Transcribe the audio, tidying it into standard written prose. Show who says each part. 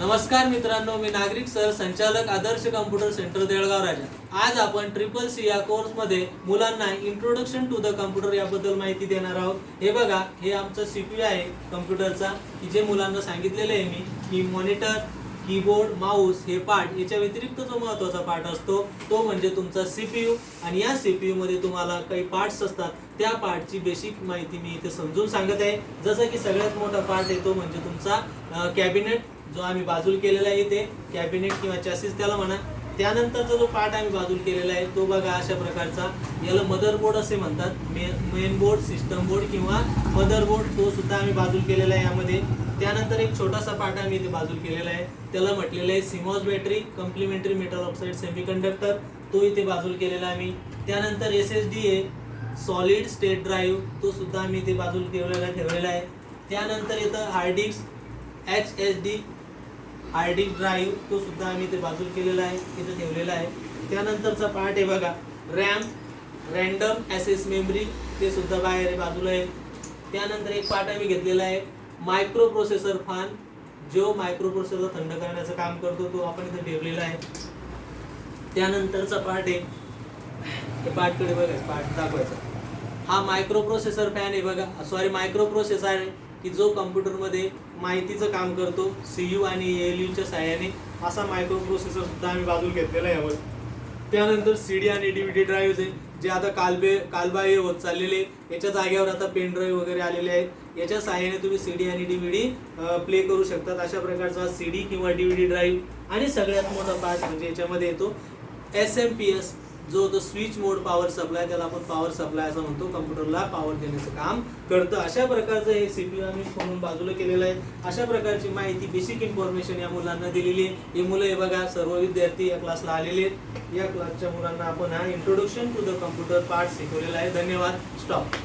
Speaker 1: नमस्कार मित्रांनो, मी नागरिक सर संचालक आदर्श कम्प्युटर सेंटर देळगाव राजा। आज आपण CCC या कोर्समध्ये मुलांना इंट्रोडक्शन टू द कम्प्युटर याबद्दल माहिती देणार आहोत। हे बघा, हे आमचा CPU आहे कम्प्युटरचा, की जे मुलांना सांगितलेले आहे मी की मॉनिटर, कीबोर्ड, माऊस हे पार्ट, याच्या व्यतिरिक्त जो महत्त्वाचा पार्ट असतो तो म्हणजे तुमचा CPU। आणि या CPU मध्ये तुम्हाला काही पार्ट्स असतात, त्या पार्टची बेसिक माहिती मी इथे समजून सांगत आहे। जसं की सगळ्यात मोठा पार्ट येतो म्हणजे तुमचा कॅबिनेट, जो आम्ही बाजूला केलेला आहे, ते कॅबिनेट किंवा चॅसिस त्याला म्हणा। त्यानंतरचा जो पार्ट आम्ही बाजूला केलेला आहे तो बघा अशा प्रकारचा, याला मदरबोर्ड असे म्हणतात। मेन बोर्ड, सिस्टम बोर्ड किंवा मदरबोर्ड, तो सुद्धा आम्ही बाजूला केलेला आहे यामध्ये। त्यानंतर एक छोटासा पार्ट आम्ही इथे बाजूला केलेला आहे, त्याला म्हटलेलं आहे CMOS battery, complementary metal oxide semiconductor, तो इथे बाजूला केलेला आहे आम्ही। त्यानंतर SSD आहे, सॉलिड स्टेट ड्राईव्ह, तो सुद्धा आम्ही इथे बाजूला ठेवलेला आहे। त्यानंतर येतं hard disk, HSD hard disk drive, तो सुद्धा आम्ही इथे बाजूला केलेला आहे, इथे ठेवलेला आहे। त्यानंतरचा पार्ट आहे बघा रॅम, रँडम ॲक्सेस मेमरी, ते सुद्धा बाहेर आहे, बाजूला आहे। त्यानंतर एक पार्ट आम्ही घेतलेला आहे मायक्रो प्रोसेसर फॅन, जो मायक्रो प्रोसेसर थंड करण्याचं काम करतो, तो आपण इथे ठेवलेला आहे। त्यानंतरचा पार्ट आहे, हे पार्टकडे बघा, पार्ट दाखवायचा, हा मायक्रो प्रोसेसर फॅन आहे बघा, सॉरी मायक्रो प्रोसेसर आहे की जो कम्प्युटरमध्ये माहितीचं काम करतो CU आणि ALU च्या सहाय्याने, असा मायक्रो प्रोसेसर सुद्धा आम्ही बाजूला घेतलेला आहे यावर। त्यानंतर CD आणि DVD ड्राईव्ह आहे, जे आता कालबाह्य होत चाललेले, याच्या जागेवर आता पेन ड्राईव्ह वगैरे आलेले आहेत, याच्या सहाय्याने तुम्ही CD आणि DVD प्ले करू शकतात, अशा प्रकारचा CD किंवा DVD ड्राईव्ह। आणि सगळ्यात मोठा पार्ट म्हणजे याच्यामध्ये येतो SMPS, जो तो स्विच मोड पॉवर सप्लाय, त्याला आपण पॉवर सप्लाय असं म्हणतो, कम्प्युटरला पॉवर देण्याचं काम करतं। अशा प्रकारचं हे CPU आम्ही म्हणून बाजूला केलेलं आहे। अशा प्रकारची माहिती, बेसिक इन्फॉर्मेशन या मुलांना दिलेली आहे। हे मुलं हे बघा, सर्व विद्यार्थी या क्लासला आलेले आहेत। या क्लासच्या मुलांना आपण हा introduction to the computer part शिकवलेला आहे। धन्यवाद। स्टॉप।